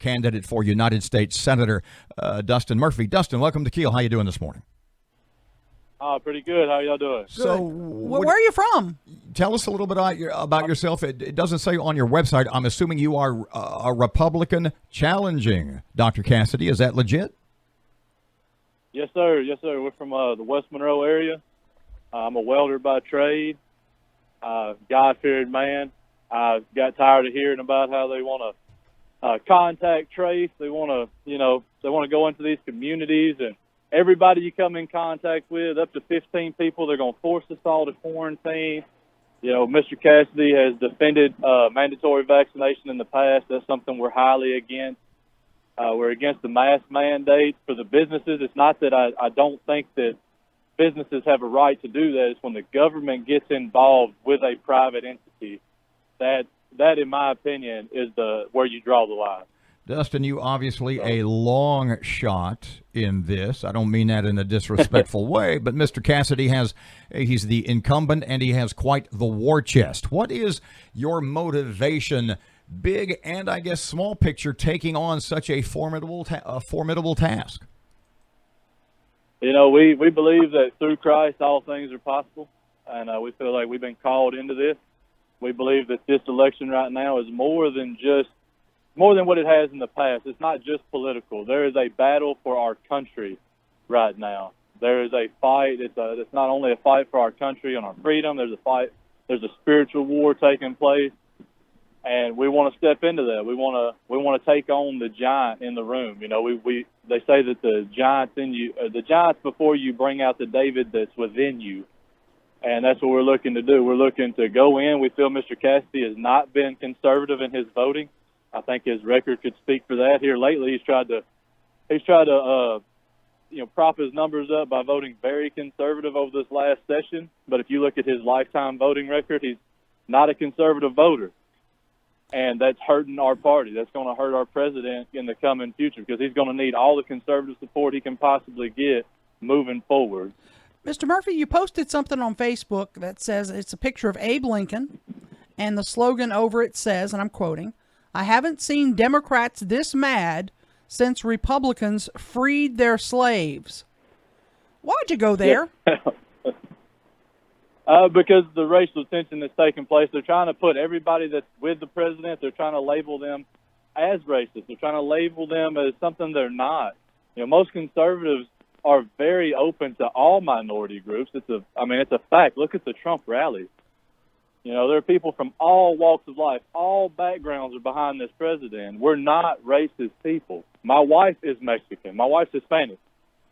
candidate for United States Senator Dustin Murphy. Dustin, welcome to Kiel. How you doing this morning? Pretty good. How y'all doing? So, where are you from? Tell us a little bit about yourself. It doesn't say on your website. I'm assuming you are a Republican challenging Dr. Cassidy. Is that legit? Yes, sir. Yes, sir. We're from the West Monroe area. I'm a welder by trade. God-fearing man. I got tired of hearing about how they want to contact trace. They want to go into these communities, and everybody you come in contact with, up to 15 people, they're going to force us all to quarantine. Mr. Cassidy has defended mandatory vaccination in the past. That's something we're highly against. We're against the mask mandate for the businesses. It's not that I don't think that businesses have a right to do that. It's when the government gets involved with a private entity. That, in my opinion, is where you draw the line. Dustin, you obviously a long shot in this. I don't mean that in a disrespectful way, but Mr. Cassidy he's the incumbent and he has quite the war chest. What is your motivation, big and I guess small picture, taking on such a formidable task? We believe that through Christ all things are possible, and we feel like we've been called into this. We believe that this election right now is more than what it has in the past. It's not just political. There is a battle for our country right now. There is a fight. It's not only a fight for our country and our freedom. There's a fight. There's a spiritual war taking place, and we want to step into that. We want to take on the giant in the room. They say that the giants in you, the giants before you bring out the David that's within you. And that's what we're looking to do. We're looking to go in. We feel Mr. Cassidy has not been conservative in his voting. I think his record could speak for that. Here lately, he's tried to prop his numbers up by voting very conservative over this last session. But if you look at his lifetime voting record, he's not a conservative voter. And that's hurting our party. That's going to hurt our president in the coming future because he's going to need all the conservative support he can possibly get moving forward. Mr. Murphy, you posted something on Facebook that says it's a picture of Abe Lincoln, and the slogan over it says, and I'm quoting, "I haven't seen Democrats this mad since Republicans freed their slaves." Why'd you go there? Because the racial tension that's taking place, they're trying to put everybody that's with the president, they're trying to label them as racist. They're trying to label them as something they're not. Most conservatives are very open to all minority groups. It's a fact. Look at the Trump rallies. There are people from all walks of life, all backgrounds are behind this president. We're not racist people. My wife is Mexican. My wife's Hispanic.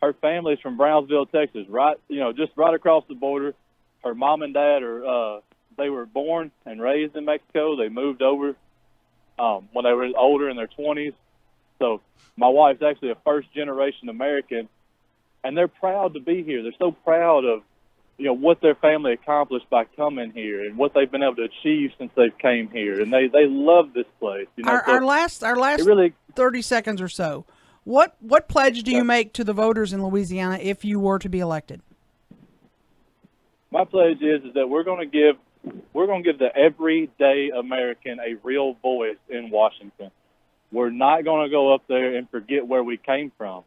Her family's from Brownsville, Texas, just right across the border. Her mom and dad they were born and raised in Mexico. They moved over when they were older in their 20s. So my wife's actually a first-generation American. And they're proud to be here. They're so proud of, what their family accomplished by coming here and what they've been able to achieve since they've came here. And they love this place. Our last really 30 seconds or so. What pledge do you make to the voters in Louisiana if you were to be elected? My pledge is that we're going to give the everyday American a real voice in Washington. We're not going to go up there and forget where we came from.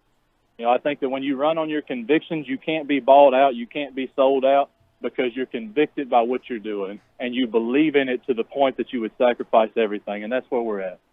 I think that when you run on your convictions, you can't be bought out, you can't be sold out because you're convicted by what you're doing and you believe in it to the point that you would sacrifice everything, and that's where we're at.